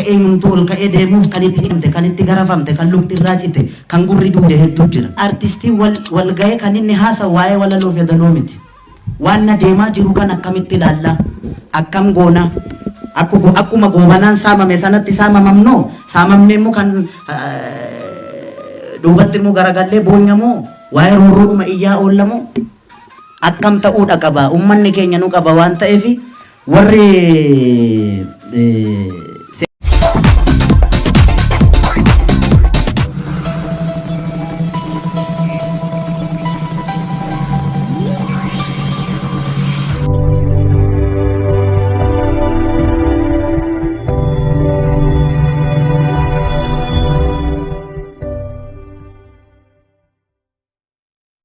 ka'ee mumtuu ol ka'ee deemuuf kan itti himte, kan itti garafamte, kan lukti irraa cite, kan gurri duude hedduu jira. Artistiin wal ga'ee kan inni haasa waa'ee walaloo fi daloo miti. Waan na deemaa jiru kan akkamitti ilaalla, akkam goona, akkuma goobanaan saamame sanatti saamamamnoo, saamamne immoo kan duubatti immoo garagallee boonyamoo, waa'ee roorroodhuma iyyaa oollamoo, akkam ta'uudha qaba, ummanni keenya nu qaba waan ta'eef warri